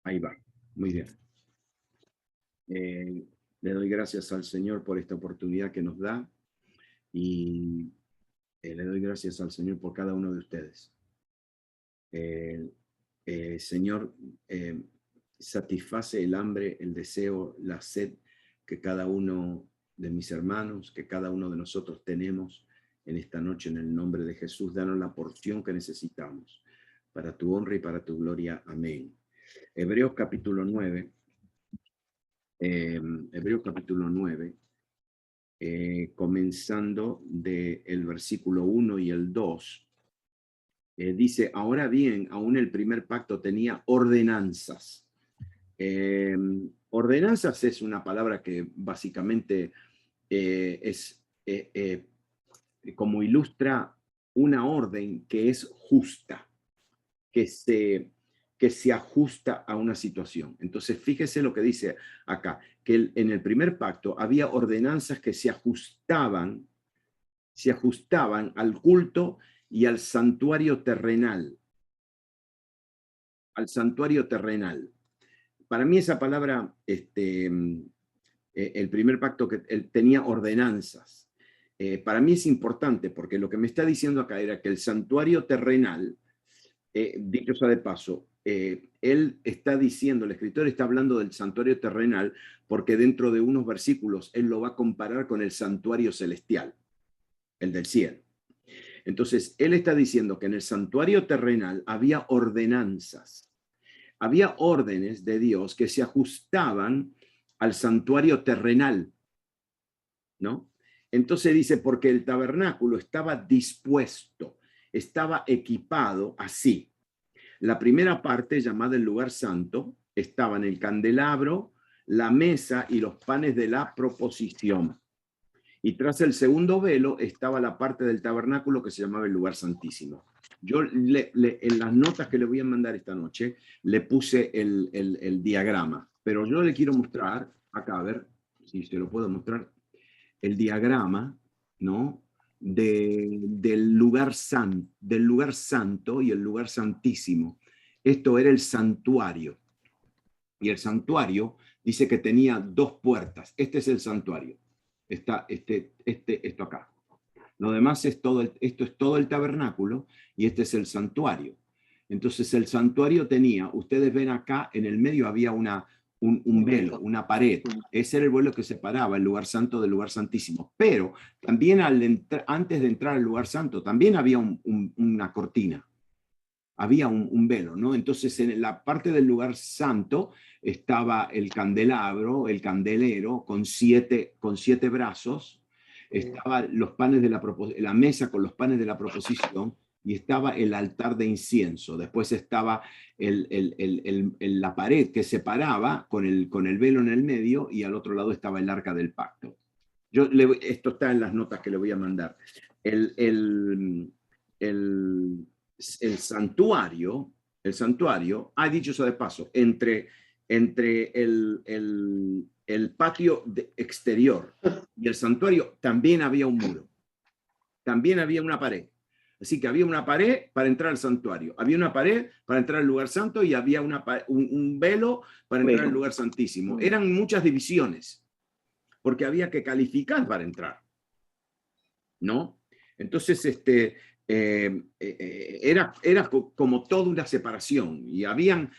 Ahí va, muy bien. Le doy gracias al Señor por esta oportunidad que nos da y le doy gracias al Señor por cada uno de ustedes. Señor, satisface el hambre, el deseo, la sed que cada uno de mis hermanos, que cada uno de nosotros tenemos en esta noche en el nombre de Jesús. Danos la porción que necesitamos para tu honra y para tu gloria. Amén. Hebreos capítulo 9. Hebreos capítulo 9, comenzando del versículo 1 y el 2, dice, ahora bien, aún el primer pacto tenía ordenanzas. Ordenanzas es una palabra que básicamente es como ilustra una orden que es justa, que se ajusta a una situación. Entonces, fíjese lo que dice acá, que en el primer pacto había ordenanzas que se ajustaban al culto y al santuario terrenal. Al santuario terrenal. Para mí esa palabra, el primer pacto que tenía ordenanzas. Para mí es importante porque lo que me está diciendo acá era que el santuario terrenal, dicho sea de paso, él está diciendo, el escritor está hablando del santuario terrenal porque dentro de unos versículos él lo va a comparar con el santuario celestial, el del cielo. Entonces, él está diciendo que en el santuario terrenal había ordenanzas, había órdenes de Dios que se ajustaban al santuario terrenal, ¿no? Entonces dice, porque el tabernáculo estaba dispuesto, estaba equipado así. La primera parte, llamada el lugar santo, estaban el candelabro, la mesa y los panes de la proposición. Y tras el segundo velo estaba la parte del tabernáculo que se llamaba el lugar santísimo. Yo en las notas que le voy a mandar esta noche le puse el diagrama, pero yo le quiero mostrar, acá a ver si se lo puedo mostrar, el diagrama, ¿no? Del lugar santo y el lugar santísimo. Esto era el santuario. Y el santuario dice que tenía dos puertas. Este es el santuario. Está esto acá. Lo demás es esto es todo el tabernáculo y este es el santuario. Entonces el santuario tenía, ustedes ven acá, en el medio había un velo, una pared. Ese era el velo que separaba el lugar santo del lugar santísimo. Pero también antes de entrar al lugar santo, también había una cortina. Había un velo, ¿no? Entonces en la parte del lugar santo estaba el candelabro, el candelero con siete brazos, estaban los panes de la mesa con los panes de la proposición y estaba el altar de incienso. Después estaba la pared que separaba con el velo en el medio y al otro lado estaba el arca del pacto. Esto está en las notas que le voy a mandar. El santuario, dicho eso de paso, entre el patio exterior y el santuario también había un muro, también había una pared. Así que había una pared para entrar al santuario, había una pared para entrar al lugar santo y había un velo para entrar al lugar santísimo. Eran muchas divisiones, porque había que calificar para entrar, ¿no? Entonces, era como toda una separación y habían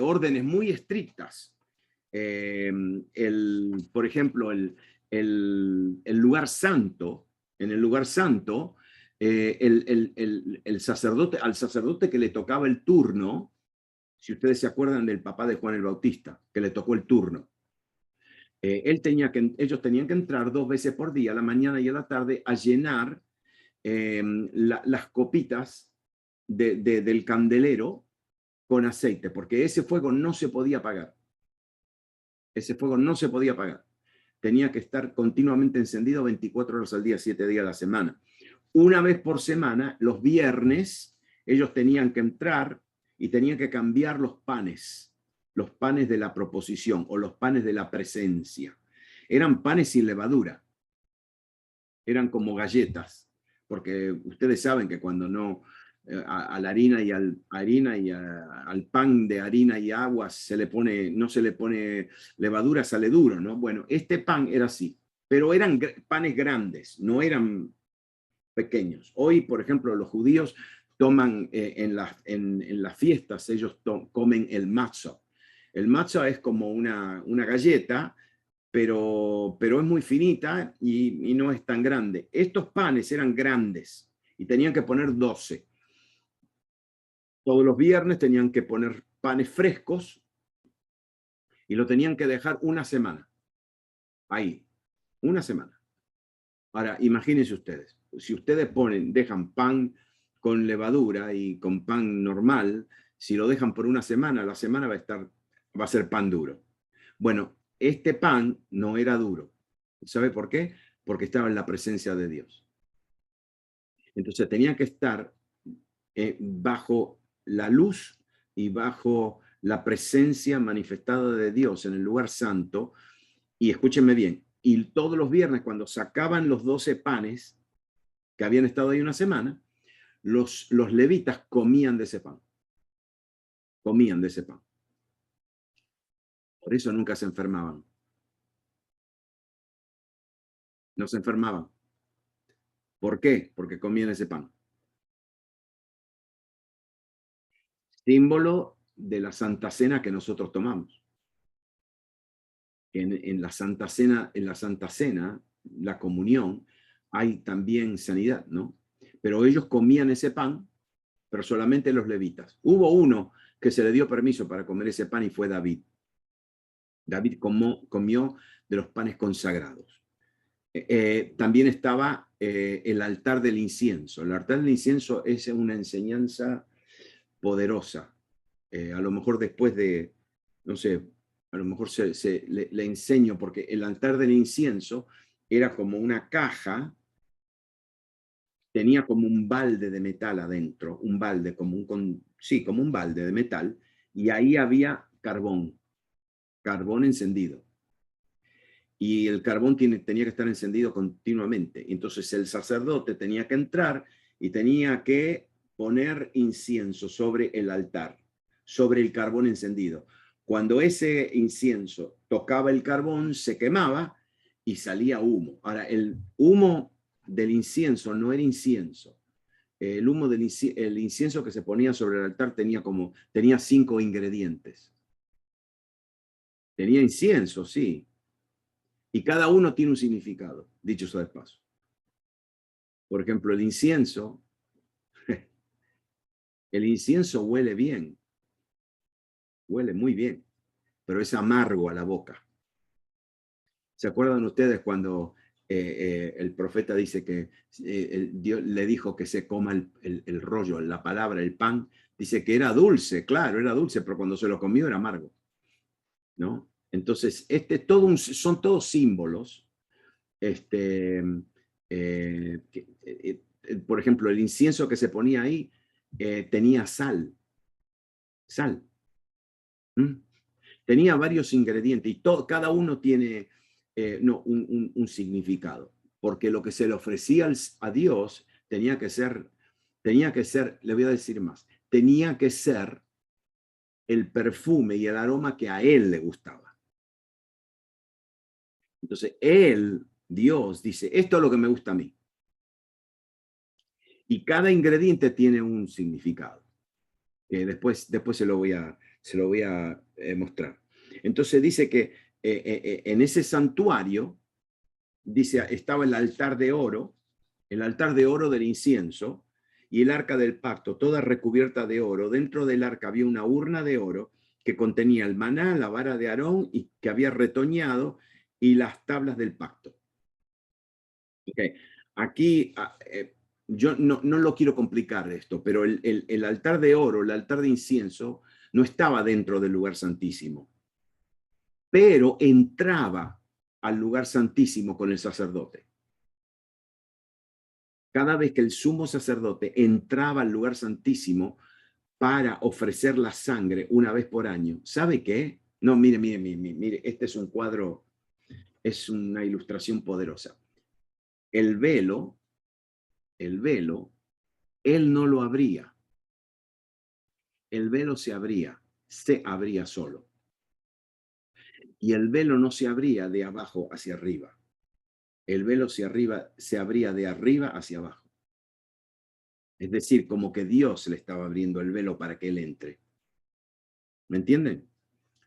órdenes muy estrictas. Por ejemplo, el lugar santo, en el lugar santo, el sacerdote, al sacerdote que le tocaba el turno, si ustedes se acuerdan del papá de Juan el Bautista, que le tocó el turno, ellos tenían que entrar 2 veces por día, a la mañana y a la tarde, a llenar las copitas del candelero con aceite, porque ese fuego no se podía apagar. Ese fuego no se podía apagar. Tenía que estar continuamente encendido 24 horas al día, 7 días a la semana. Una vez por semana, los viernes, ellos tenían que entrar y tenían que cambiar los panes de la proposición o los panes de la presencia. Eran panes sin levadura. Eran como galletas, porque ustedes saben que cuando no a la harina y al pan de harina y agua no se le pone levadura, sale duro, ¿no? Bueno, este pan era así, pero eran panes grandes, no eran pequeños. Hoy, por ejemplo, los judíos toman en las fiestas, ellos comen el matzah. El matzah es como una galleta, pero es muy finita y no es tan grande. Estos panes eran grandes y tenían que poner 12. Todos los viernes tenían que poner panes frescos y lo tenían que dejar una semana. Ahí, una semana. Ahora, imagínense ustedes, si ustedes dejan pan con levadura y con pan normal, si lo dejan por una semana, la semana va a ser pan duro. Bueno, este pan no era duro. ¿Sabe por qué? Porque estaba en la presencia de Dios. Entonces tenía que estar bajo la luz y bajo la presencia manifestada de Dios en el lugar santo. Y escúchenme bien, y todos los viernes cuando sacaban los 12 panes que habían estado ahí una semana, los levitas comían de ese pan. Comían de ese pan. Por eso nunca se enfermaban. No se enfermaban. ¿Por qué? Porque comían ese pan. Símbolo de la Santa Cena que nosotros tomamos. En la Santa Cena, la comunión, hay también sanidad, ¿no? Pero ellos comían ese pan, pero solamente los levitas. Hubo uno que se le dio permiso para comer ese pan y fue David. David comió de los panes consagrados. También estaba el altar del incienso. El altar del incienso es una enseñanza poderosa. A lo mejor después de, no sé, a lo mejor le enseño, porque el altar del incienso era como una caja, tenía como un balde de metal adentro, un balde, como un balde de metal, y ahí había carbón encendido. Y el carbón tenía que estar encendido continuamente. Entonces el sacerdote tenía que entrar y tenía que poner incienso sobre el altar, sobre el carbón encendido. Cuando ese incienso tocaba el carbón, se quemaba y salía humo. Ahora, el humo del incienso no era incienso. El humo el incienso que se ponía sobre el altar tenía 5 ingredientes. Tenía incienso, sí, y cada uno tiene un significado, dicho sea de paso. Por ejemplo, el incienso huele bien, huele muy bien, pero es amargo a la boca. ¿Se acuerdan ustedes cuando el profeta dice que Dios le dijo que se coma el rollo, la palabra, el pan? Dice que era dulce, claro, era dulce, pero cuando se lo comió era amargo, ¿no? Entonces, son todos símbolos. Por ejemplo, el incienso que se ponía ahí tenía sal. ¿Mm? Tenía varios ingredientes y cada uno tiene un significado, porque lo que se le ofrecía a Dios tenía que ser, le voy a decir más, tenía que ser el perfume y el aroma que a él le gustaba. Entonces, Dios, dice, esto es lo que me gusta a mí. Y cada ingrediente tiene un significado. Después se lo voy a mostrar. Entonces dice que en ese santuario, dice, estaba el altar de oro del incienso y el arca del pacto, toda recubierta de oro. Dentro del arca había una urna de oro que contenía el maná, la vara de Aarón y que había retoñado y las tablas del pacto. Okay. Aquí yo no lo quiero complicar esto, pero el altar de oro, el altar de incienso, no estaba dentro del lugar santísimo, pero entraba al lugar santísimo con el sacerdote. Cada vez que el sumo sacerdote entraba al lugar santísimo para ofrecer la sangre una vez por año, ¿sabe qué? No, mire, este es un cuadro, es una ilustración poderosa. El velo, él no lo abría. el velo se abría solo. Y el velo no se abría de abajo hacia arriba. El velo se abría de arriba hacia abajo. Es decir, como que Dios le estaba abriendo el velo para que él entre. ¿Me entienden?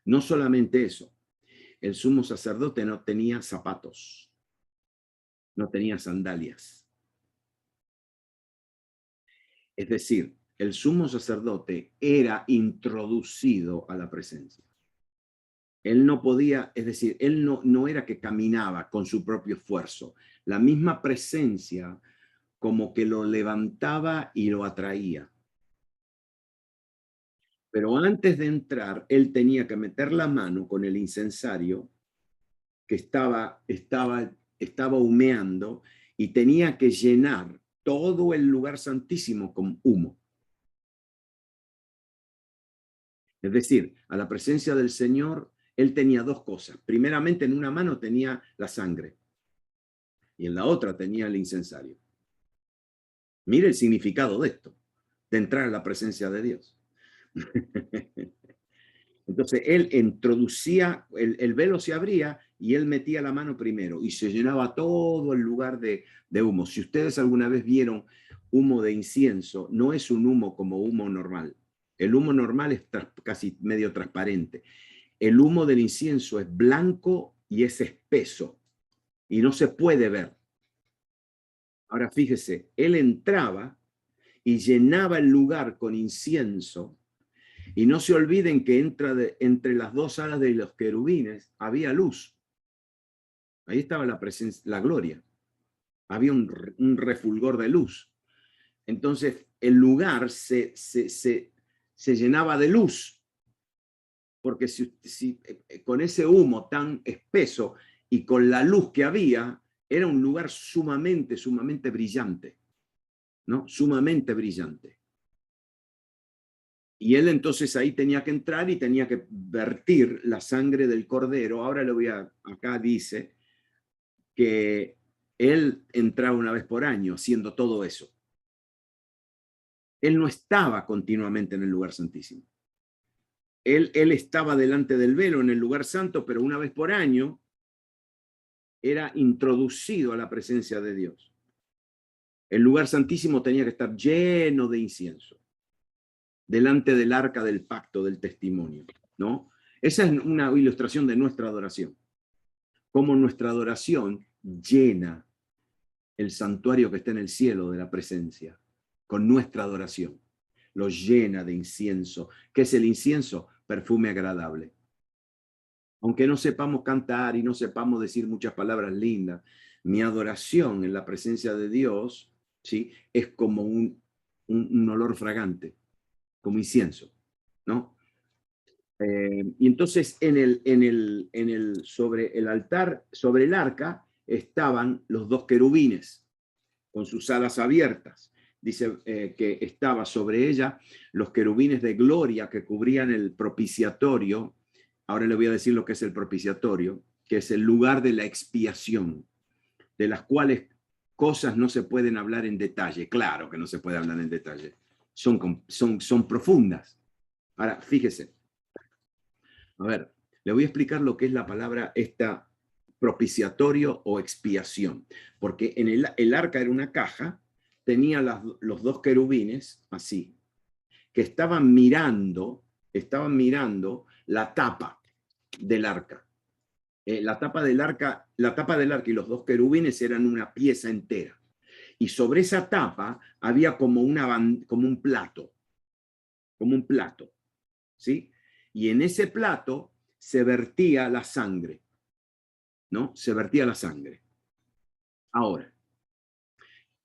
No solamente eso. El sumo sacerdote no tenía zapatos, no tenía sandalias. Es decir, el sumo sacerdote era introducido a la presencia. Él no podía, es decir, él no era que caminaba con su propio esfuerzo. La misma presencia como que lo levantaba y lo atraía. Pero antes de entrar, él tenía que meter la mano con el incensario que estaba humeando y tenía que llenar todo el lugar santísimo con humo. Es decir, a la presencia del Señor, él tenía dos cosas. Primeramente, en una mano tenía la sangre y en la otra tenía el incensario. Mire el significado de esto, de entrar a la presencia de Dios. Entonces él introducía, el velo se abría y él metía la mano primero y se llenaba todo el lugar de humo. Si ustedes alguna vez vieron humo de incienso, no es un humo como humo normal. El humo normal es casi medio transparente. El humo del incienso es blanco y es espeso y no se puede ver. Ahora fíjese, él entraba y llenaba el lugar con incienso. Y no se olviden que entre las dos alas de los querubines había luz. Ahí estaba la presencia, la gloria. Había un refulgor de luz. Entonces el lugar se llenaba de luz. Porque con ese humo tan espeso y con la luz que había, era un lugar sumamente, sumamente brillante. ¿No? Sumamente brillante. Y él entonces ahí tenía que entrar y tenía que vertir la sangre del cordero. Ahora acá dice que él entraba una vez por año haciendo todo eso. Él no estaba continuamente en el lugar santísimo. Él estaba delante del velo en el lugar santo, pero una vez por año era introducido a la presencia de Dios. El lugar santísimo tenía que estar lleno de incienso, delante del arca del pacto, del testimonio, ¿no? Esa es una ilustración de nuestra adoración. Cómo nuestra adoración llena el santuario que está en el cielo de la presencia, con nuestra adoración. Lo llena de incienso. ¿Qué es el incienso? Perfume agradable. Aunque no sepamos cantar y no sepamos decir muchas palabras lindas, mi adoración en la presencia de Dios, ¿sí?, es como un olor fragante, como incienso, ¿no? Y entonces sobre el altar, sobre el arca, estaban los dos querubines con sus alas abiertas. Dice que estaba sobre ella los querubines de gloria que cubrían el propiciatorio. Ahora le voy a decir lo que es el propiciatorio, que es el lugar de la expiación, de las cuales cosas no se pueden hablar en detalle. Claro que no se puede hablar en detalle. Son profundas. Ahora, fíjese. A ver, le voy a explicar lo que es la palabra esta propiciatorio o expiación, porque en el arca era una caja, tenía los dos querubines así, que estaban mirando la tapa del arca. La tapa del arca y los dos querubines eran una pieza entera. Y sobre esa tapa había como un plato, ¿sí? Y en ese plato se vertía la sangre, ¿no? Se vertía la sangre. Ahora,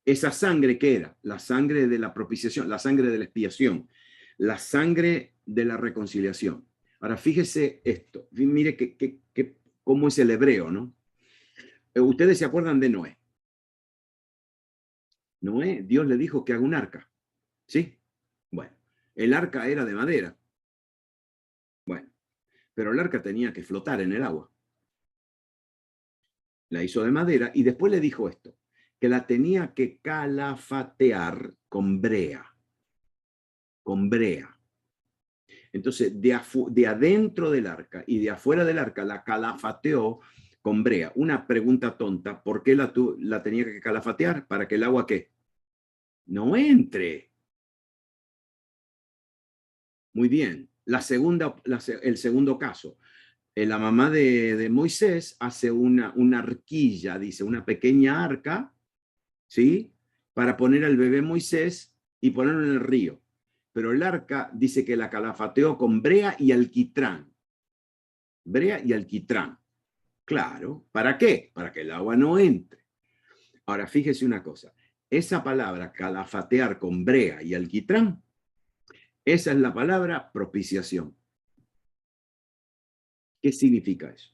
¿esa sangre qué era? La sangre de la propiciación, la sangre de la expiación, la sangre de la reconciliación. Ahora, fíjese esto, mire cómo es el hebreo, ¿no? Ustedes se acuerdan de Noé. Noé, Dios le dijo que haga un arca, ¿sí? Bueno, el arca era de madera. Bueno, pero el arca tenía que flotar en el agua. La hizo de madera y después le dijo esto, que la tenía que calafatear con brea, Entonces, de adentro del arca y de afuera del arca la calafateó con brea. Una pregunta tonta, ¿por qué la tenía que calafatear? ¿Para que el agua qué? No entre. Muy bien. El segundo caso. La mamá de Moisés hace una arquilla, dice, una pequeña arca, ¿sí? Para poner al bebé Moisés y ponerlo en el río. Pero el arca dice que la calafateó con brea y alquitrán. Brea y alquitrán. Claro. ¿Para qué? Para que el agua no entre. Ahora, fíjese una cosa. Esa palabra, calafatear con brea y alquitrán, esa es la palabra propiciación. ¿Qué significa eso?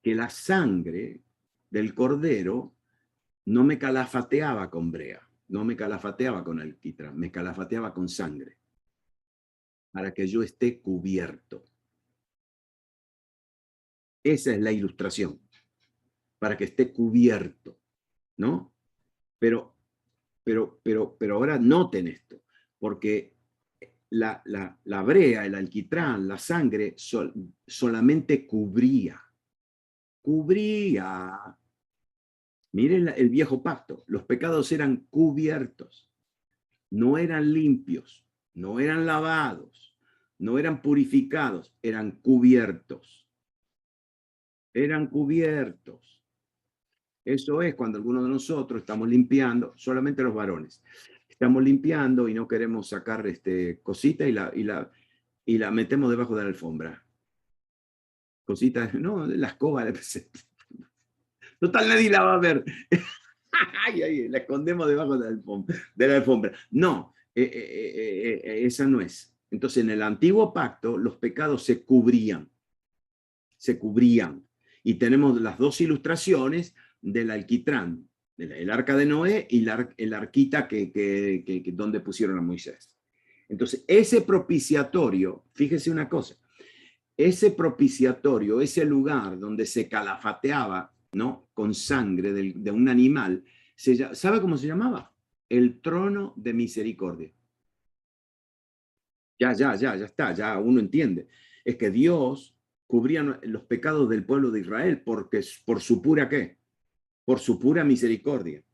Que la sangre del cordero no me calafateaba con brea, no me calafateaba con alquitrán, me calafateaba con sangre, para que yo esté cubierto. Esa es la ilustración, para que esté cubierto, ¿no? Pero ahora noten esto, porque la brea, el alquitrán, la sangre solamente cubría. Miren el viejo pacto, los pecados eran cubiertos, no eran limpios, no eran lavados, no eran purificados, eran cubiertos. Eran cubiertos. Eso es cuando algunos de nosotros estamos limpiando, solamente los varones, estamos limpiando y no queremos sacar cosita y la metemos debajo de la alfombra. Cositas, no, la escoba. Total, nadie la va a ver. Ay, ay, la escondemos debajo de la alfombra. No, esa no es. Entonces, en el antiguo pacto, los pecados se cubrían. Se cubrían. Y tenemos las dos ilustraciones del alquitrán, el arca de Noé y el arquita donde pusieron a Moisés. Entonces, ese propiciatorio, fíjese una cosa, ese propiciatorio, ese lugar donde se calafateaba, ¿no? Con sangre de un animal, ¿sabe cómo se llamaba? El trono de misericordia. Ya está, ya uno entiende. Es que Dios cubría los pecados del pueblo de Israel porque por su pura ¿qué? Por su pura misericordia.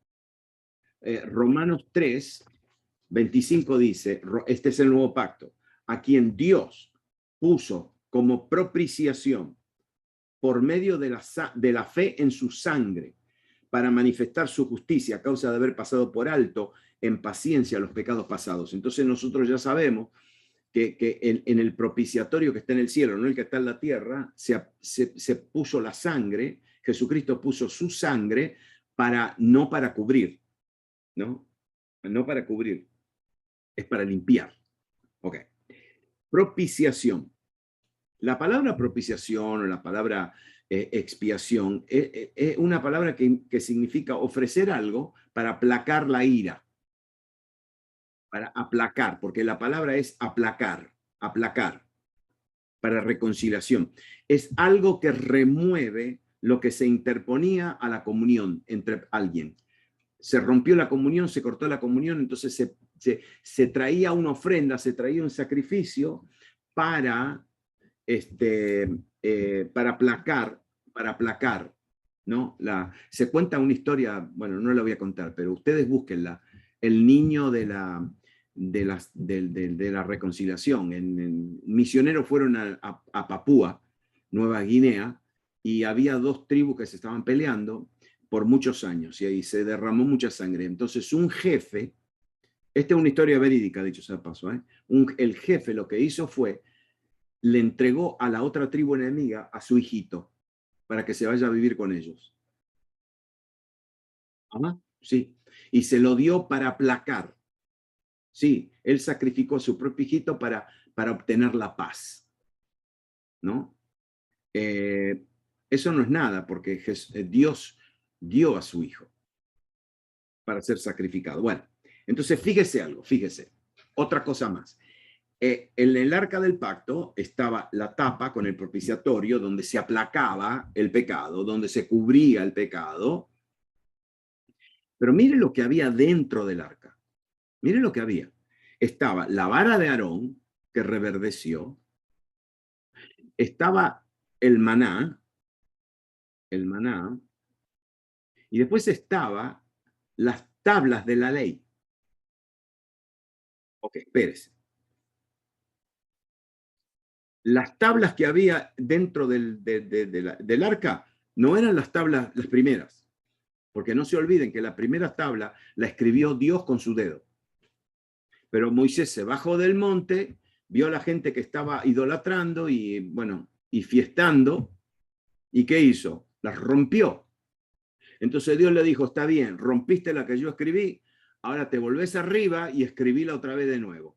Romanos 3, 25 dice, este es el nuevo pacto, a quien Dios puso como propiciación por medio de la fe en su sangre para manifestar su justicia a causa de haber pasado por alto en paciencia los pecados pasados. Entonces nosotros ya sabemos que en el propiciatorio que está en el cielo, no el que está en la tierra, se puso la sangre, Jesucristo puso su sangre no para cubrir, ¿no? No para cubrir, es para limpiar. Ok. Propiciación. La palabra propiciación o la palabra expiación es una palabra que significa ofrecer algo para aplacar la ira, para aplacar, porque la palabra es aplacar, para reconciliación. Es algo que remueve lo que se interponía a la comunión entre alguien. Se rompió la comunión, se cortó la comunión, entonces se traía una ofrenda, se traía un sacrificio para para aplacar, ¿no? Se cuenta una historia, bueno, no la voy a contar, pero ustedes búsquenla, el niño de la reconciliación. Misioneros fueron a Papúa, Nueva Guinea, y había dos tribus que se estaban peleando por muchos años, y ahí se derramó mucha sangre. Entonces un jefe, esta es una historia verídica, dicho sea de paso, el jefe lo que hizo fue le entregó a la otra tribu enemiga a su hijito para que se vaya a vivir con ellos. Ajá, sí. Y se lo dio para aplacar. Sí, él sacrificó a su propio hijito para obtener la paz. ¿No? Eso no es nada, porque Dios dio a su hijo para ser sacrificado. Bueno, entonces fíjese algo, fíjese. Otra cosa más. En el arca del pacto estaba la tapa con el propiciatorio donde se aplacaba el pecado, donde se cubría el pecado. Pero mire lo que había dentro del arca. Mire lo que había. Estaba la vara de Aarón, que reverdeció, estaba el maná, y después estaba las tablas de la ley. Ok, espérese. Las tablas que había dentro del arca no eran las tablas, las primeras, porque no se olviden que la primera tabla la escribió Dios con su dedo. Pero Moisés se bajó del monte, vio a la gente que estaba idolatrando y, bueno, y fiestando, ¿y qué hizo? Las rompió. Entonces Dios le dijo, está bien, rompiste la que yo escribí, ahora te volvés arriba y escribíla otra vez de nuevo.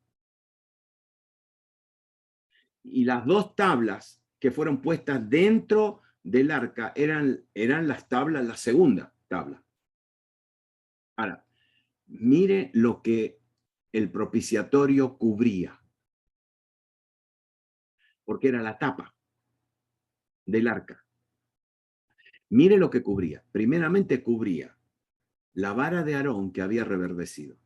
Y las dos tablas que fueron puestas dentro del arca eran las tablas, la segunda tabla. Ahora, mire lo que el propiciatorio cubría, porque era la tapa del arca. Mire lo que cubría. Primeramente cubría la vara de Aarón que había reverdecido.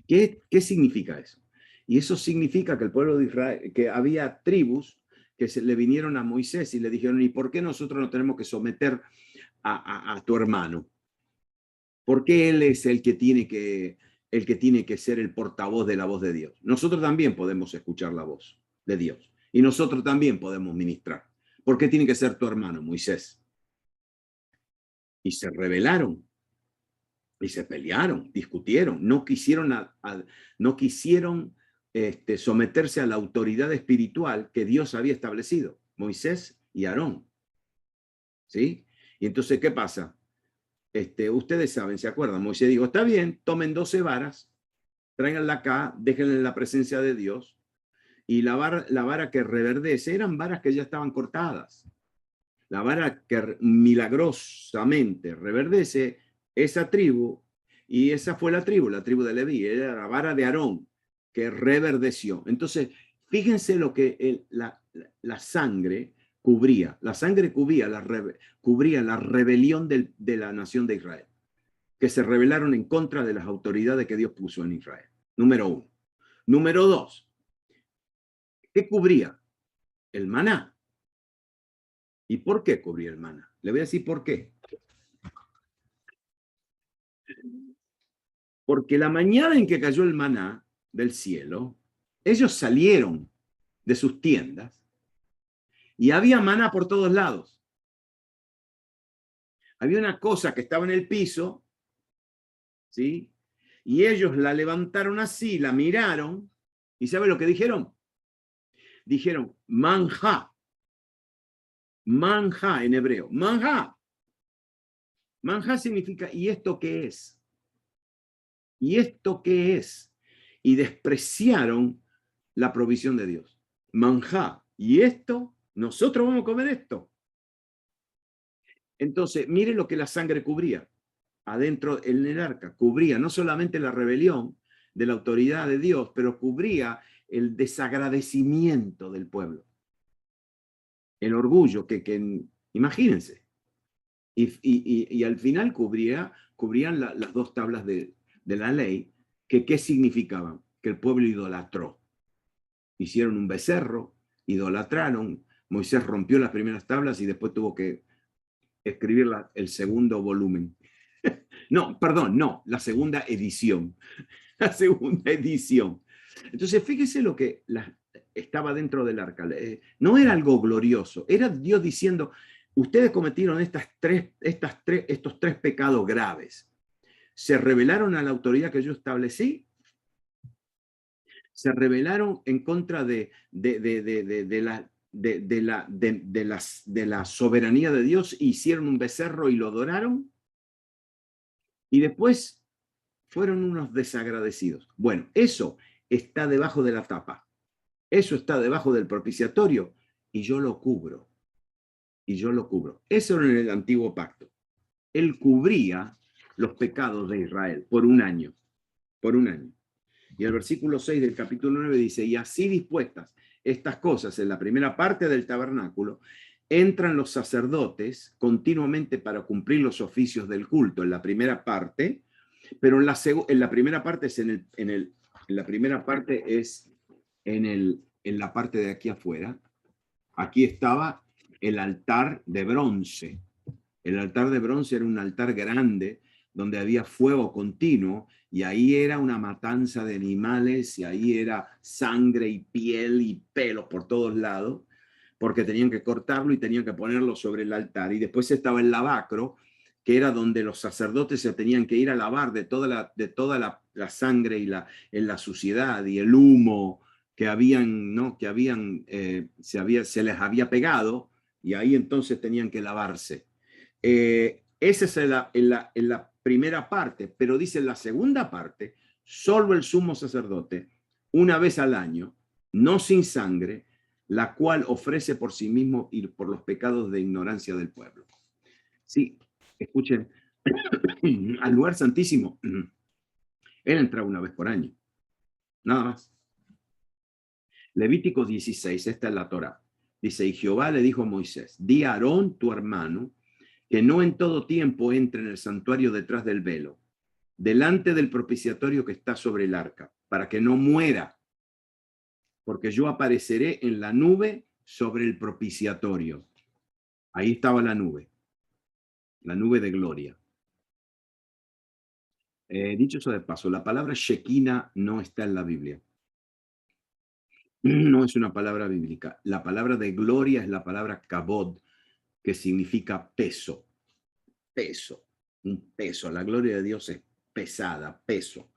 ¿Qué significa eso? Y eso significa que el pueblo de Israel, que había tribus que le vinieron a Moisés y le dijeron, ¿y por qué nosotros no tenemos que someter a tu hermano? ¿Por qué él es el que tiene que ser el portavoz de la voz de Dios? Nosotros también podemos escuchar la voz de Dios y nosotros también podemos ministrar. ¿Por qué tiene que ser tu hermano, Moisés? Y se rebelaron y se pelearon, discutieron, no quisieron, someterse a la autoridad espiritual que Dios había establecido, Moisés y Aarón. ¿Sí? Y entonces, ¿qué pasa? Ustedes saben, ¿se acuerdan? Moisés dijo, está bien, tomen 12 varas, tráiganla acá, déjenla en la presencia de Dios, y la vara que reverdece eran varas que ya estaban cortadas. La vara que milagrosamente reverdece esa tribu, y esa fue la tribu de Leví, era la vara de Aarón que reverdeció. Entonces, fíjense lo que la sangre cubría. La sangre cubría la rebelión de la nación de Israel, que se rebelaron en contra de las autoridades que Dios puso en Israel. Número uno. Número dos, ¿qué cubría? El maná. ¿Y por qué cubría el maná? Le voy a decir por qué. Porque la mañana en que cayó el maná del cielo, ellos salieron de sus tiendas y había maná por todos lados. Había una cosa que estaba en el piso, ¿sí? Y ellos la levantaron así, la miraron, ¿y sabe lo que dijeron? Dijeron, manjá. Manjá en hebreo. Manjá. Manjá significa, ¿y esto qué es? ¿Y esto qué es? Y despreciaron la provisión de Dios. Manjá. ¿Y esto? ¿Nosotros vamos a comer esto? Entonces, mire lo que la sangre cubría. Adentro en el arca, cubría no solamente la rebelión de la autoridad de Dios, pero cubría el desagradecimiento del pueblo. El orgullo, imagínense. Y al final cubrían las dos tablas de la ley, que ¿qué significaban? Que el pueblo idolatró. Hicieron un becerro, idolatraron. Moisés rompió las primeras tablas y después tuvo que escribir el segundo volumen. No, perdón, no, la segunda edición. La segunda edición. Entonces, fíjese lo que estaba dentro del arca. No era algo glorioso, era Dios diciendo, ustedes cometieron estos tres pecados graves. Se rebelaron a la autoridad que yo establecí, se rebelaron en contra de la soberanía de Dios, hicieron un becerro y lo adoraron, y después fueron unos desagradecidos. Bueno, eso está debajo de la tapa, eso está debajo del propiciatorio, y yo lo cubro, Eso era en el antiguo pacto. Él cubría los pecados de Israel por un año. Y el versículo 6 del capítulo 9 dice, y así dispuestas estas cosas en la primera parte del tabernáculo, entran los sacerdotes continuamente para cumplir los oficios del culto en la primera parte, pero en la primera parte es en la parte de aquí afuera, aquí estaba el altar de bronce. El altar de bronce era un altar grande donde había fuego continuo y ahí era una matanza de animales y ahí era sangre y piel y pelo por todos lados, porque tenían que cortarlo y tenían que ponerlo sobre el altar. Y después estaba el lavacro, que era donde los sacerdotes se tenían que ir a lavar de toda la sangre y la suciedad y el humo que habían, ¿no? Que habían, se les había pegado, y ahí entonces tenían que lavarse. Esa es en la primera parte, pero dice en la segunda parte, solo el sumo sacerdote, una vez al año, no sin sangre, la cual ofrece por sí mismo y por los pecados de ignorancia del pueblo. Sí, escuchen, al lugar santísimo, él entraba una vez por año, nada más. Levítico 16, esta es la Torá. Dice, y Jehová le dijo a Moisés, di a Aarón, tu hermano, que no en todo tiempo entre en el santuario detrás del velo, delante del propiciatorio que está sobre el arca, para que no muera, porque yo apareceré en la nube sobre el propiciatorio. Ahí estaba la nube de gloria. Dicho eso de paso, la palabra Shekinah no está en la Biblia. No es una palabra bíblica. La palabra de gloria es la palabra kabod, que significa peso. Peso, un peso. La gloria de Dios es pesada, peso.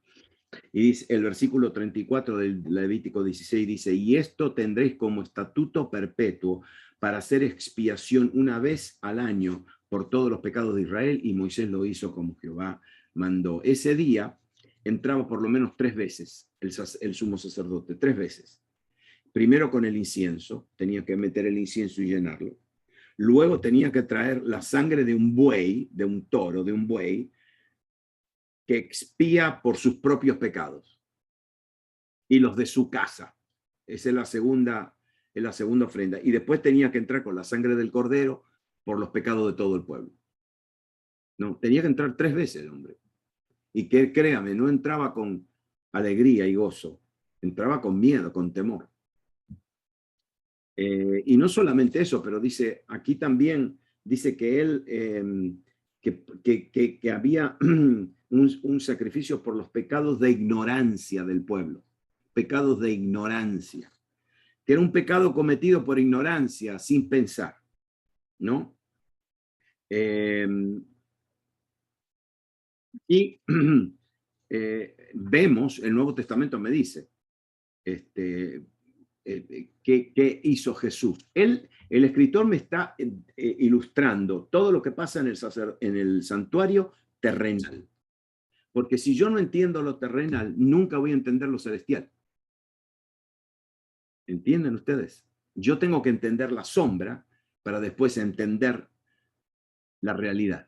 Y dice, el versículo 34 del Levítico 16 dice, y esto tendréis como estatuto perpetuo para hacer expiación una vez al año por todos los pecados de Israel, y Moisés lo hizo como Jehová mandó. Ese día entraba por lo menos 3 veces el sumo sacerdote, 3 veces. Primero con el incienso, tenía que meter el incienso y llenarlo. Luego tenía que traer la sangre de un buey, de un toro, de un buey, que expía por sus propios pecados y los de su casa. Esa es la segunda ofrenda. Y después tenía que entrar con la sangre del cordero por los pecados de todo el pueblo. No, tenía que entrar 3 veces el hombre. Y que créame, no entraba con alegría y gozo, entraba con miedo, con temor. Y no solamente eso, pero dice, aquí también dice que él, que había un sacrificio por los pecados de ignorancia del pueblo, pecados de ignorancia, que era un pecado cometido por ignorancia, sin pensar, ¿no? Y vemos, el Nuevo Testamento me dice, ¿qué hizo Jesús? El escritor me está ilustrando todo lo que pasa en el santuario terrenal. Porque si yo no entiendo lo terrenal, nunca voy a entender lo celestial. ¿Entienden ustedes? Yo tengo que entender la sombra para después entender la realidad.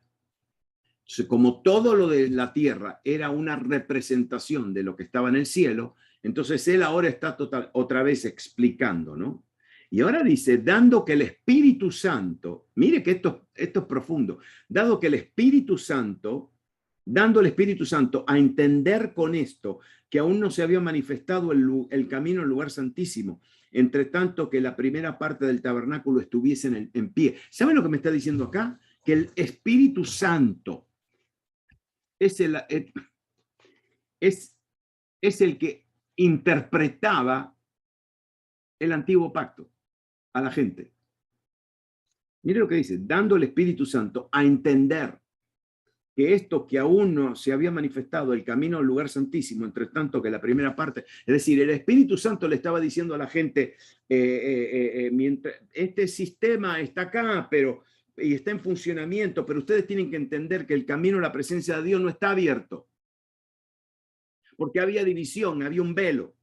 Entonces, como todo lo de la tierra era una representación de lo que estaba en el cielo, entonces él ahora está otra vez explicando, ¿no? Y ahora dice, dando que el Espíritu Santo, mire que esto es profundo, dado que el Espíritu Santo, dando el Espíritu Santo a entender con esto que aún no se había manifestado el camino al lugar santísimo, entre tanto que la primera parte del tabernáculo estuviese en pie. ¿Saben lo que me está diciendo acá? Que el Espíritu Santo es el que interpretaba el antiguo pacto a la gente. Mire lo que dice, dando el Espíritu Santo a entender que esto que aún no se había manifestado, el camino al lugar santísimo, entre tanto que la primera parte, es decir, el Espíritu Santo le estaba diciendo a la gente, mientras este sistema está acá, y está en funcionamiento, pero ustedes tienen que entender que el camino a la presencia de Dios no está abierto, porque había división, había un velo.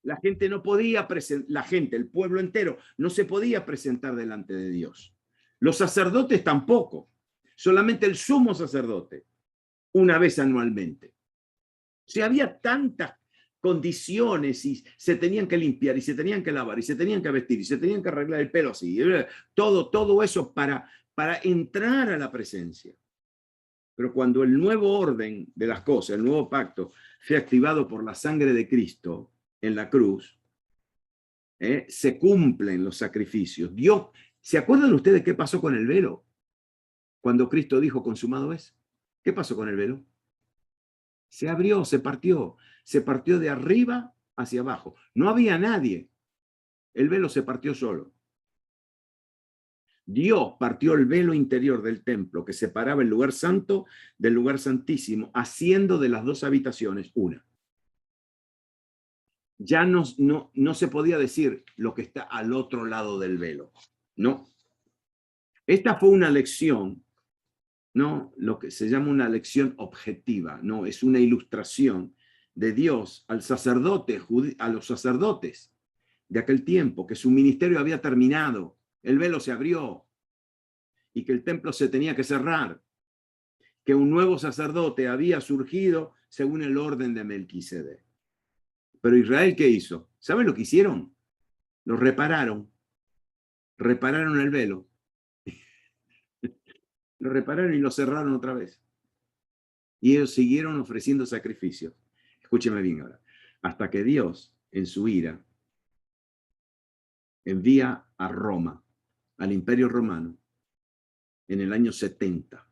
La gente no podía el pueblo entero, no se podía presentar delante de Dios. Los sacerdotes tampoco, solamente el sumo sacerdote, una vez anualmente. O sea, había tantas condiciones y se tenían que limpiar y se tenían que lavar y se tenían que vestir y se tenían que arreglar el pelo así, todo eso para entrar a la presencia. Pero cuando el nuevo orden de las cosas, el nuevo pacto, fue activado por la sangre de Cristo, en la cruz, se cumplen los sacrificios. Dios, ¿se acuerdan ustedes qué pasó con el velo? Cuando Cristo dijo consumado es. ¿Qué pasó con el velo? Se abrió, se partió de arriba hacia abajo. No había nadie. El velo se partió solo. Dios partió el velo interior del templo que separaba el lugar santo del lugar santísimo, haciendo de las dos habitaciones una. Ya no se podía decir lo que está al otro lado del velo. No. Esta fue una lección, ¿no? Lo que se llama una lección objetiva, ¿no? Es una ilustración de Dios al sacerdote, a los sacerdotes de aquel tiempo, que su ministerio había terminado, el velo se abrió y que el templo se tenía que cerrar, que un nuevo sacerdote había surgido según el orden de Melquisedec. Pero Israel, ¿qué hizo? ¿Saben lo que hicieron? Lo repararon el velo, lo repararon y lo cerraron otra vez. Y ellos siguieron ofreciendo sacrificios. Escúcheme bien ahora. Hasta que Dios, en su ira, envía a Roma, al Imperio Romano, en el año 70,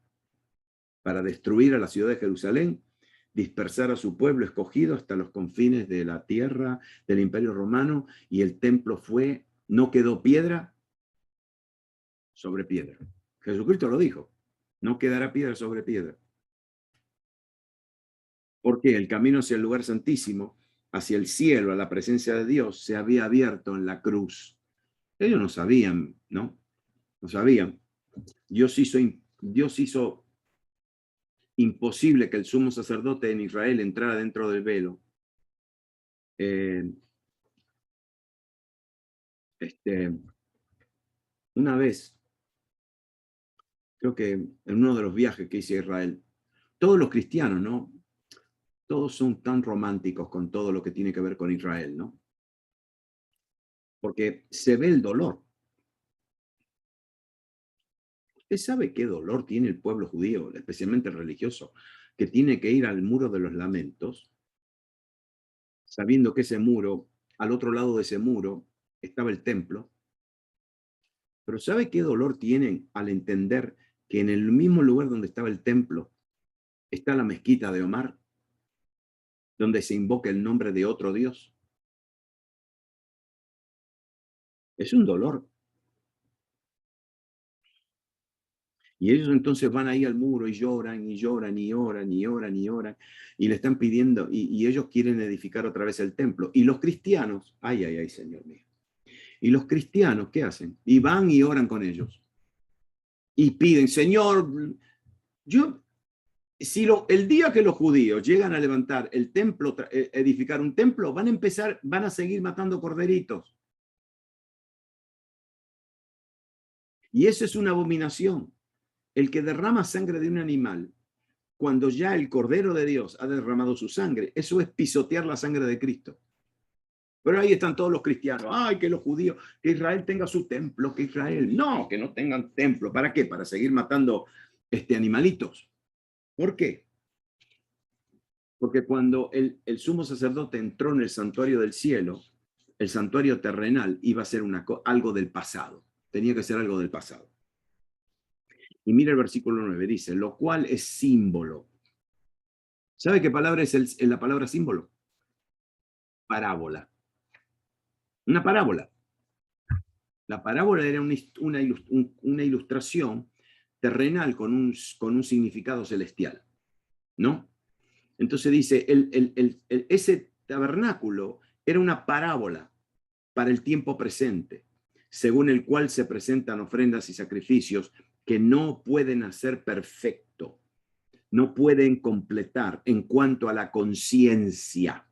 para destruir a la ciudad de Jerusalén, dispersar a su pueblo escogido hasta los confines de la tierra del Imperio Romano, y el templo no quedó piedra sobre piedra. Jesucristo lo dijo, no quedará piedra sobre piedra. Porque el camino hacia el lugar santísimo, hacia el cielo, a la presencia de Dios, se había abierto en la cruz. Ellos no sabían, ¿no? No sabían. Dios hizo imposible que el sumo sacerdote en Israel entrara dentro del velo. Una vez, creo que en uno de los viajes que hice a Israel, todos los cristianos, ¿no? Todos son tan románticos con todo lo que tiene que ver con Israel, ¿no? Porque se ve el dolor. ¿Usted sabe qué dolor tiene el pueblo judío, especialmente el religioso, que tiene que ir al muro de los lamentos, sabiendo que ese muro, al otro lado de ese muro, estaba el templo? Pero ¿sabe qué dolor tienen al entender que en el mismo lugar donde estaba el templo está la mezquita de Omar, donde se invoca el nombre de otro Dios? Es un dolor. Y ellos entonces van ahí al muro y lloran y lloran y oran y oran y oran y le están pidiendo, y ellos quieren edificar otra vez el templo. Y los cristianos, ay, ay, ay, Señor mío. Y los cristianos, ¿qué hacen? Y van y oran con ellos. Y piden, Señor, el día que los judíos llegan a levantar el templo, edificar un templo, van a seguir matando corderitos. Y eso es una abominación. El que derrama sangre de un animal, cuando ya el Cordero de Dios ha derramado su sangre, eso es pisotear la sangre de Cristo. Pero ahí están todos los cristianos. Ay, que los judíos, que Israel tenga su templo, que Israel. No, que no tengan templo. ¿Para qué? Para seguir matando animalitos. ¿Por qué? Porque cuando el sumo sacerdote entró en el santuario del cielo, el santuario terrenal iba a ser algo del pasado. Tenía que ser algo del pasado. Y mira el versículo 9, dice, lo cual es símbolo. ¿Sabe qué palabra es la palabra símbolo? Parábola. Una parábola. La parábola era una ilustración terrenal con un significado celestial, ¿no? Entonces dice, ese tabernáculo era una parábola para el tiempo presente, según el cual se presentan ofrendas y sacrificios que no pueden hacer perfecto, no pueden completar en cuanto a la conciencia.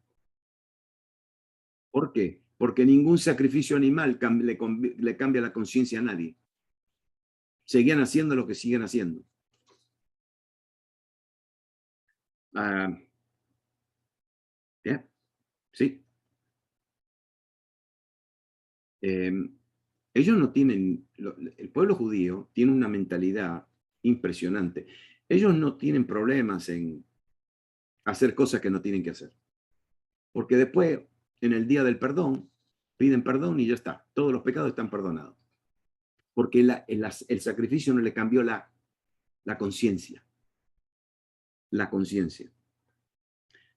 ¿Por qué? Porque ningún sacrificio animal le cambia la conciencia a nadie. Seguían haciendo lo que siguen haciendo. ¿Yeah? Sí. Ellos no tienen, el pueblo judío tiene una mentalidad impresionante. Ellos no tienen problemas en hacer cosas que no tienen que hacer. Porque después en el día del perdón, piden perdón y ya está. Todos los pecados están perdonados. Porque el sacrificio no le cambió la conciencia. La conciencia.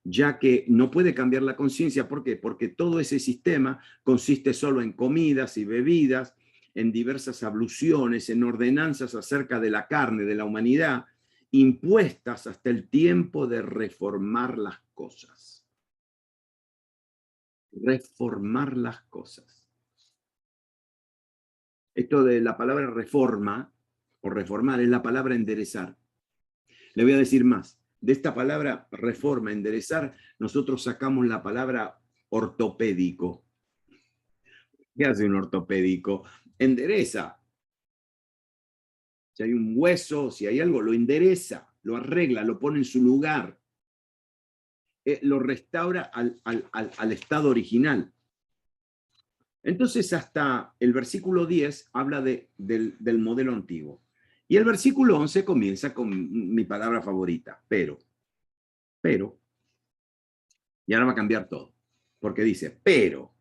Ya que no puede cambiar la conciencia. ¿Por qué? Porque todo ese sistema consiste solo en comidas y bebidas, en diversas abluciones, en ordenanzas acerca de la carne, de la humanidad, impuestas hasta el tiempo de reformar las cosas. Reformar las cosas. Esto de la palabra reforma o reformar es la palabra enderezar. Le voy a decir más. De esta palabra reforma, enderezar, nosotros sacamos la palabra ortopédico. ¿Qué hace un ortopédico? Endereza. Si hay un hueso, si hay algo, lo endereza, lo arregla, lo pone en su lugar. Lo restaura al estado original. Entonces, hasta el versículo 10 habla del modelo antiguo. Y el versículo 11 comienza con mi palabra favorita, pero, y ahora va a cambiar todo, porque dice, pero,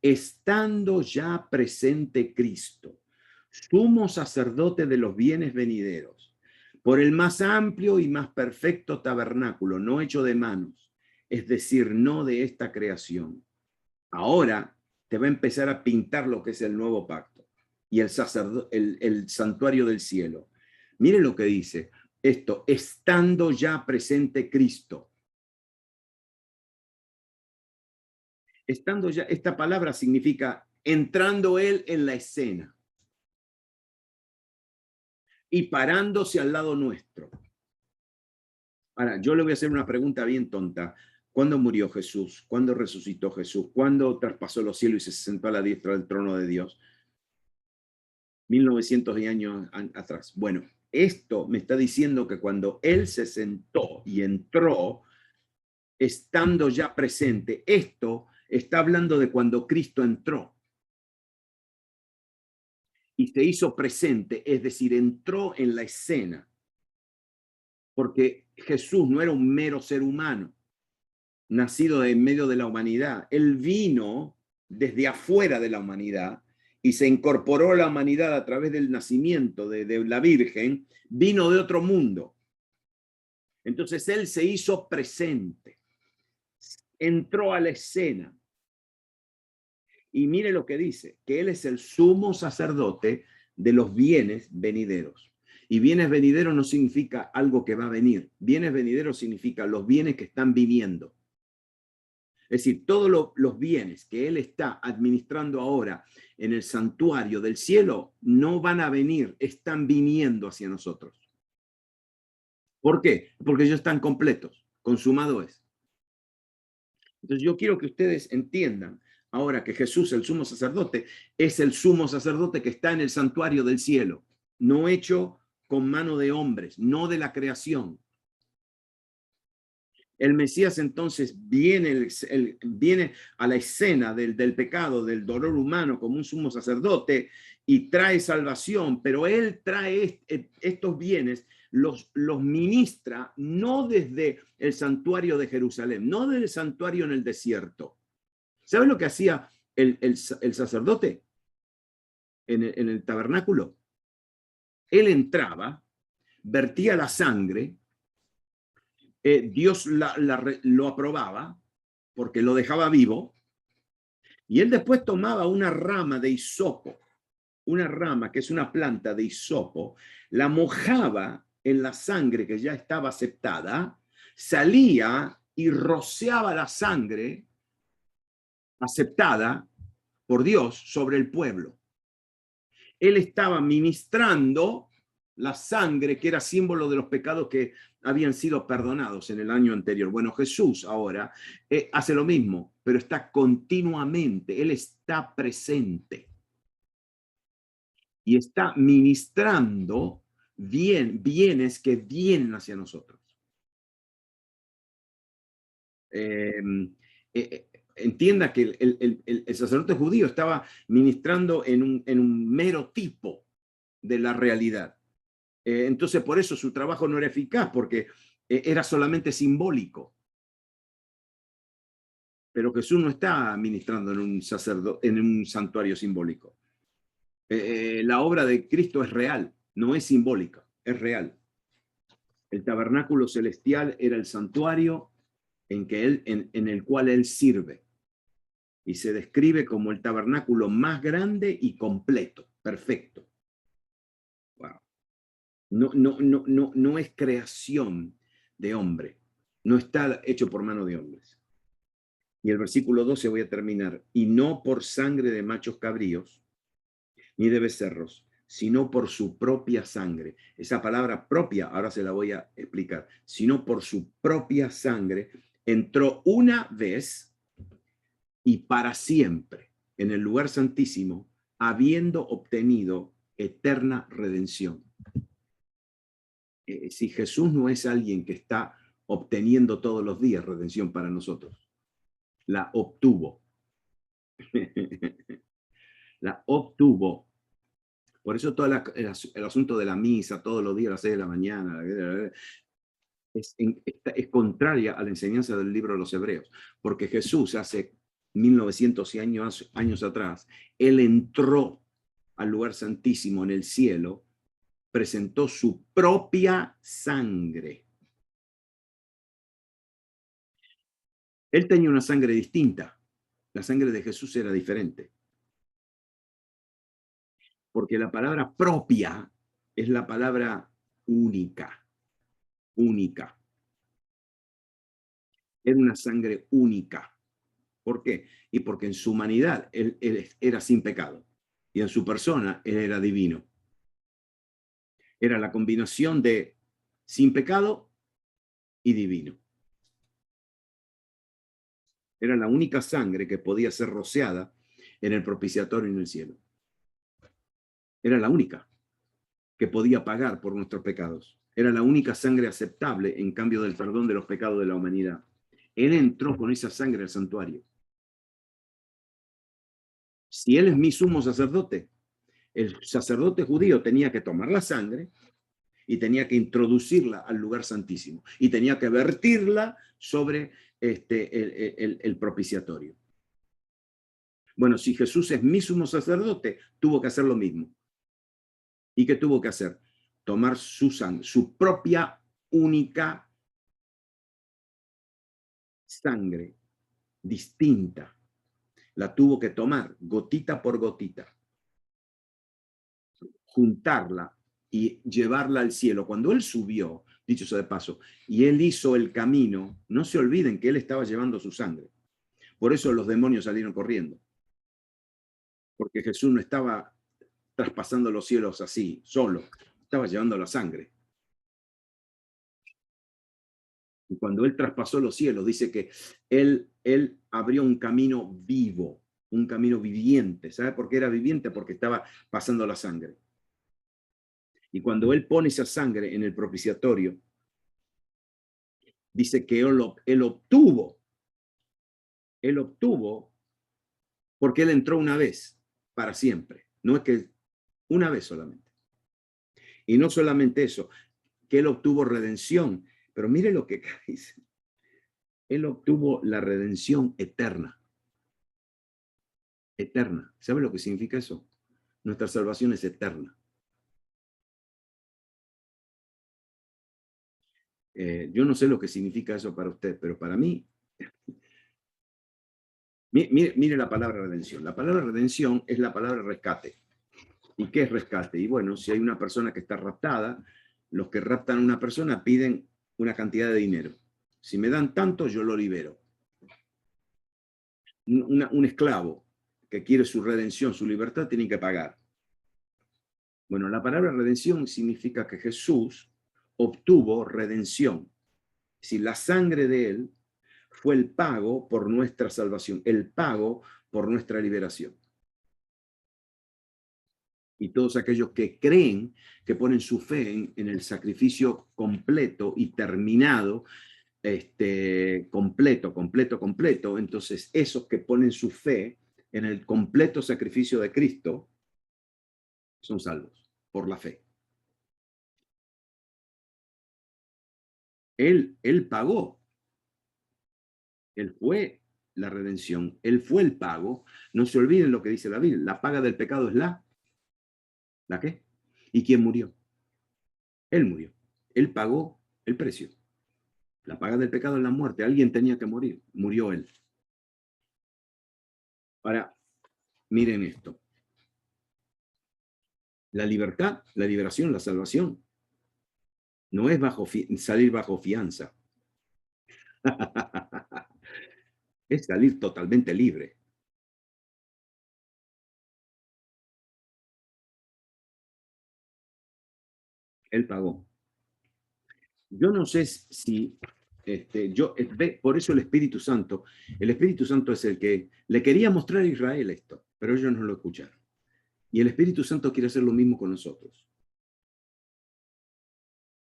estando ya presente Cristo, sumo sacerdote de los bienes venideros, por el más amplio y más perfecto tabernáculo, no hecho de manos, es decir, no de esta creación. Ahora te va a empezar a pintar lo que es el nuevo pacto y el santuario del cielo. Mire lo que dice esto, estando ya presente Cristo. Estando ya, esta palabra significa entrando él en la escena y parándose al lado nuestro. Ahora, yo le voy a hacer una pregunta bien tonta. ¿Cuándo murió Jesús? ¿Cuándo resucitó Jesús? ¿Cuándo traspasó los cielos y se sentó a la diestra del trono de Dios? 1900 años atrás. Bueno, esto me está diciendo que cuando él se sentó y entró, estando ya presente, esto está hablando de cuando Cristo entró y se hizo presente, es decir, entró en la escena, porque Jesús no era un mero ser humano, nacido en medio de la humanidad. Él vino desde afuera de la humanidad y se incorporó a la humanidad a través del nacimiento de la Virgen, vino de otro mundo. Entonces él se hizo presente, entró a la escena. Y mire lo que dice, que él es el sumo sacerdote de los bienes venideros. Y bienes venideros no significa algo que va a venir. Bienes venideros significa los bienes que están viniendo. Es decir, todos los bienes que él está administrando ahora en el santuario del cielo no van a venir, están viniendo hacia nosotros. ¿Por qué? Porque ellos están completos, consumado es. Entonces yo quiero que ustedes entiendan ahora que Jesús, el sumo sacerdote, es el sumo sacerdote que está en el santuario del cielo, no hecho con mano de hombres, no de la creación. El Mesías entonces viene a la escena del pecado, del dolor humano como un sumo sacerdote y trae salvación, pero él trae estos bienes, los ministra no desde el santuario de Jerusalén, no desde el santuario en el desierto. ¿Sabes lo que hacía el sacerdote en el tabernáculo? Él entraba, vertía la sangre, Dios lo aprobaba porque lo dejaba vivo, y él después tomaba una rama de hisopo, una rama que es una planta de hisopo, la mojaba en la sangre que ya estaba aceptada, salía y rociaba la sangre aceptada por Dios sobre el pueblo. Él estaba ministrando la sangre que era símbolo de los pecados que habían sido perdonados en el año anterior. Bueno, Jesús ahora hace lo mismo, pero está continuamente, Él está presente y está ministrando bienes que vienen hacia nosotros. Entienda que el sacerdote judío estaba ministrando en un mero tipo de la realidad. Entonces, por eso su trabajo no era eficaz, porque era solamente simbólico. Pero Jesús no está ministrando en un santuario simbólico. La obra de Cristo es real, no es simbólica, es real. El tabernáculo celestial era el santuario en el cual él sirve. Y se describe como el tabernáculo más grande y completo, perfecto. Wow. No es creación de hombre, no está hecho por mano de hombres. Y el versículo 12 voy a terminar. Y no por sangre de machos cabríos, ni de becerros, sino por su propia sangre. Esa palabra propia, ahora se la voy a explicar, sino por su propia sangre, entró una vez y para siempre en el lugar santísimo, habiendo obtenido eterna redención. Si Jesús no es alguien que está obteniendo todos los días redención para nosotros, la obtuvo. La obtuvo. Por eso todo el asunto de la misa todos los días a las 6 de la mañana es contraria a la enseñanza del libro de los Hebreos, porque Jesús hace 1900 años atrás, él entró al lugar santísimo en el cielo, presentó su propia sangre. Él tenía una sangre distinta. La sangre de Jesús era diferente. Porque la palabra propia es la palabra única. Única. Era una sangre única. ¿Por qué? Y porque en su humanidad él era sin pecado. Y en su persona él era divino. Era la combinación de sin pecado y divino. Era la única sangre que podía ser rociada en el propiciatorio en el cielo. Era la única que podía pagar por nuestros pecados. Era la única sangre aceptable en cambio del perdón de los pecados de la humanidad. Él entró con esa sangre al santuario. Si él es mi sumo sacerdote, el sacerdote judío tenía que tomar la sangre y tenía que introducirla al lugar santísimo y tenía que vertirla sobre el propiciatorio. Bueno, si Jesús es mi sumo sacerdote, tuvo que hacer lo mismo. ¿Y qué tuvo que hacer? Tomar su sangre, su propia única sangre distinta. La tuvo que tomar gotita por gotita, juntarla y llevarla al cielo. Cuando él subió, dicho sea de paso, y él hizo el camino, no se olviden que él estaba llevando su sangre. Por eso los demonios salieron corriendo. Porque Jesús no estaba traspasando los cielos así, solo. Estaba llevando la sangre. Y cuando él traspasó los cielos, dice que él abrió un camino vivo, un camino viviente. ¿Sabe por qué era viviente? Porque estaba pasando la sangre. Y cuando él pone esa sangre en el propiciatorio, dice que él obtuvo porque él entró una vez para siempre. No es que una vez solamente. Y no solamente eso, que él obtuvo redención. Pero mire lo que dice. Él obtuvo la redención eterna. Eterna. ¿Sabe lo que significa eso? Nuestra salvación es eterna. Yo no sé lo que significa eso para usted, pero para mí, mire la palabra redención. La palabra redención es la palabra rescate. ¿Y qué es rescate? Y bueno, si hay una persona que está raptada, los que raptan a una persona piden una cantidad de dinero. Si me dan tanto, yo lo libero. Un esclavo que quiere su redención, su libertad, tiene que pagar. Bueno, la palabra redención significa que Jesús obtuvo redención. Si la sangre de él fue el pago por nuestra salvación, el pago por nuestra liberación. Y todos aquellos que creen, que ponen su fe en el sacrificio completo y terminado, completo, entonces esos que ponen su fe en el completo sacrificio de Cristo son salvos por la fe. Él pagó. Él fue la redención. Él fue el pago. No se olviden lo que dice la Biblia. La paga del pecado es ¿la qué? ¿Y quién murió? Él murió. Él pagó el precio. La paga del pecado es la muerte. Alguien tenía que morir. Murió él. Ahora, miren esto. La libertad, la liberación, la salvación, no es salir bajo fianza. Es salir totalmente libre. Él pagó. Yo no sé si, por eso el Espíritu Santo es el que le quería mostrar a Israel esto, pero ellos no lo escucharon. Y el Espíritu Santo quiere hacer lo mismo con nosotros.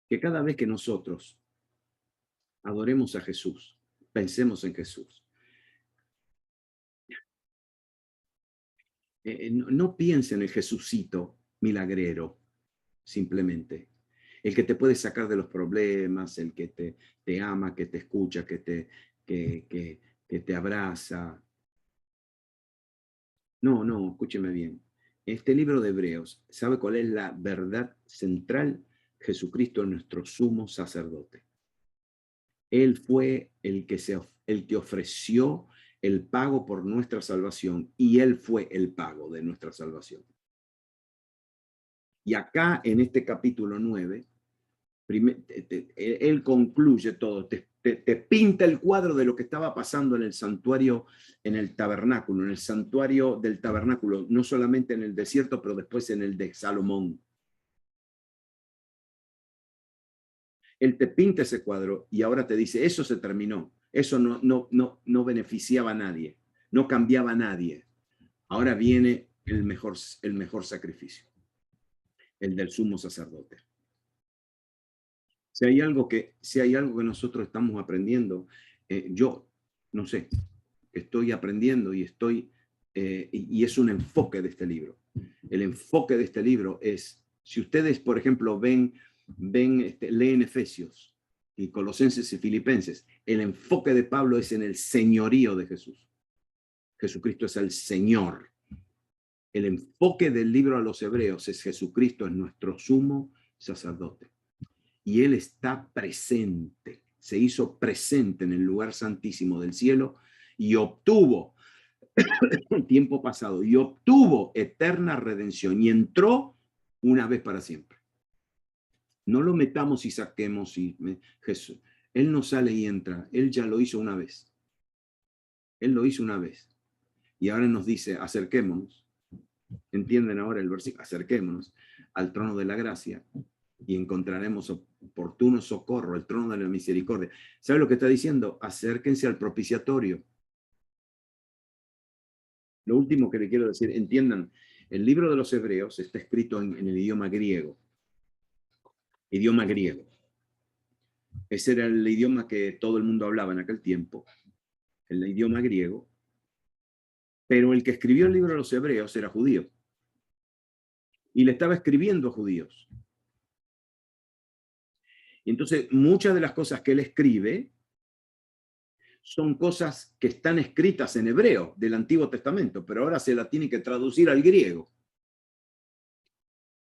Que cada vez que nosotros adoremos a Jesús, pensemos en Jesús. No piensen en el Jesucito milagrero, simplemente. El que te puede sacar de los problemas, el que te ama, que te escucha, que te abraza. No, escúcheme bien. Este libro de Hebreos, ¿sabe cuál es la verdad central? Jesucristo es nuestro sumo sacerdote. Él fue el que ofreció el pago por nuestra salvación y Él fue el pago de nuestra salvación. Y acá en este capítulo 9, Él concluye todo, te pinta el cuadro de lo que estaba pasando en el santuario, en el tabernáculo, en el santuario del tabernáculo, no solamente en el desierto, pero después en el de Salomón. Él te pinta ese cuadro y ahora te dice, eso se terminó, eso no beneficiaba a nadie, no cambiaba a nadie. Ahora viene el mejor sacrificio, el del sumo sacerdote. Si hay algo que nosotros estamos aprendiendo, yo, no sé, estoy aprendiendo y es un enfoque de este libro. El enfoque de este libro es, si ustedes, por ejemplo, leen Efesios y Colosenses y Filipenses, el enfoque de Pablo es en el señorío de Jesús. Jesucristo es el Señor. El enfoque del libro a los Hebreos es Jesucristo es nuestro sumo sacerdote. Y Él está presente, se hizo presente en el lugar santísimo del cielo y obtuvo tiempo pasado y obtuvo eterna redención y entró una vez para siempre. No lo metamos y saquemos Jesús. Él no sale y entra, Él ya lo hizo una vez. Él lo hizo una vez. Y ahora nos dice, acerquémonos. ¿Entienden ahora el versículo? Acerquémonos al trono de la gracia y encontraremos oportuno socorro, el trono de la misericordia. ¿Sabe lo que está diciendo? Acérquense al propiciatorio. Lo último que le quiero decir, entiendan, el libro de los Hebreos está escrito en el idioma griego. Idioma griego. Ese era el idioma que todo el mundo hablaba en aquel tiempo, el idioma griego. Pero el que escribió el libro de los Hebreos era judío. Y le estaba escribiendo a judíos. Y entonces, muchas de las cosas que él escribe son cosas que están escritas en hebreo del Antiguo Testamento, pero ahora se la tiene que traducir al griego.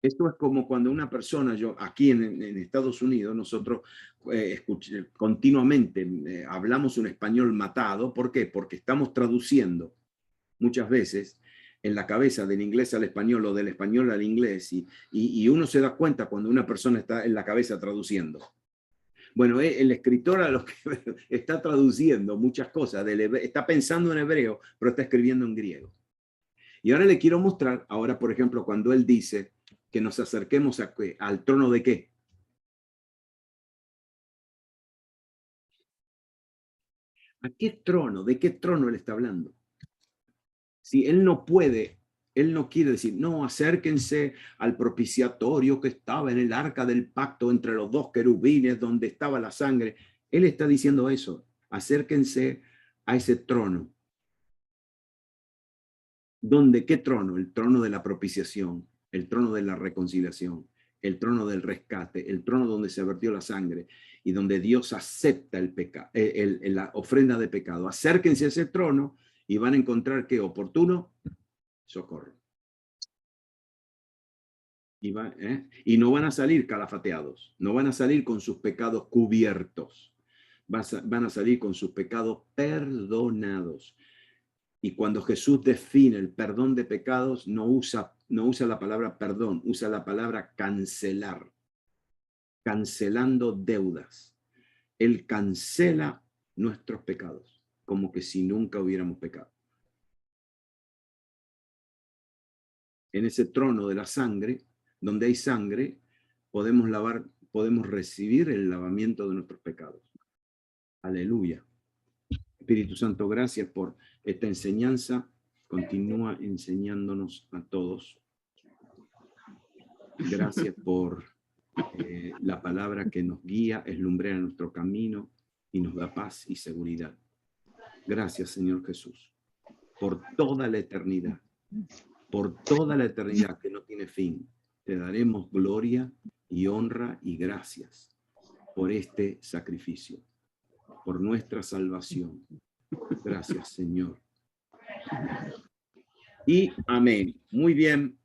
Esto es como cuando una persona, aquí en Estados Unidos, nosotros continuamente hablamos un español matado. ¿Por qué? Porque estamos traduciendo muchas veces en la cabeza del inglés al español o del español al inglés y uno se da cuenta cuando una persona está en la cabeza traduciendo. Bueno, el escritor a lo que está traduciendo muchas cosas, está pensando en hebreo, pero está escribiendo en griego. Y ahora le quiero mostrar, ahora por ejemplo, cuando él dice que nos acerquemos al trono de qué. ¿A qué trono? ¿De qué trono él está hablando? Si él no puede, él no quiere decir, no, acérquense al propiciatorio que estaba en el arca del pacto entre los dos querubines donde estaba la sangre. Él está diciendo eso, acérquense a ese trono. ¿Dónde? ¿Qué trono? El trono de la propiciación, el trono de la reconciliación, el trono del rescate, el trono donde se vertió la sangre y donde Dios acepta el pecado, la ofrenda de pecado. Acérquense a ese trono y van a encontrar que oportuno socorro. Y no van a salir calafateados, no van a salir con sus pecados cubiertos, van a salir con sus pecados perdonados. Y cuando Jesús define el perdón de pecados, no usa la palabra perdón, usa la palabra cancelar, cancelando deudas. Él cancela nuestros pecados, como que si nunca hubiéramos pecado. En ese trono de la sangre, donde hay sangre, podemos recibir el lavamiento de nuestros pecados. Aleluya. Espíritu Santo, gracias por esta enseñanza. Continúa enseñándonos a todos. Gracias por la palabra que nos guía, es lumbrera nuestro camino y nos da paz y seguridad. Gracias, Señor Jesús, por toda la eternidad. Por toda la eternidad que no tiene fin, te daremos gloria y honra y gracias por este sacrificio, por nuestra salvación. Gracias, Señor. Y amén. Muy bien.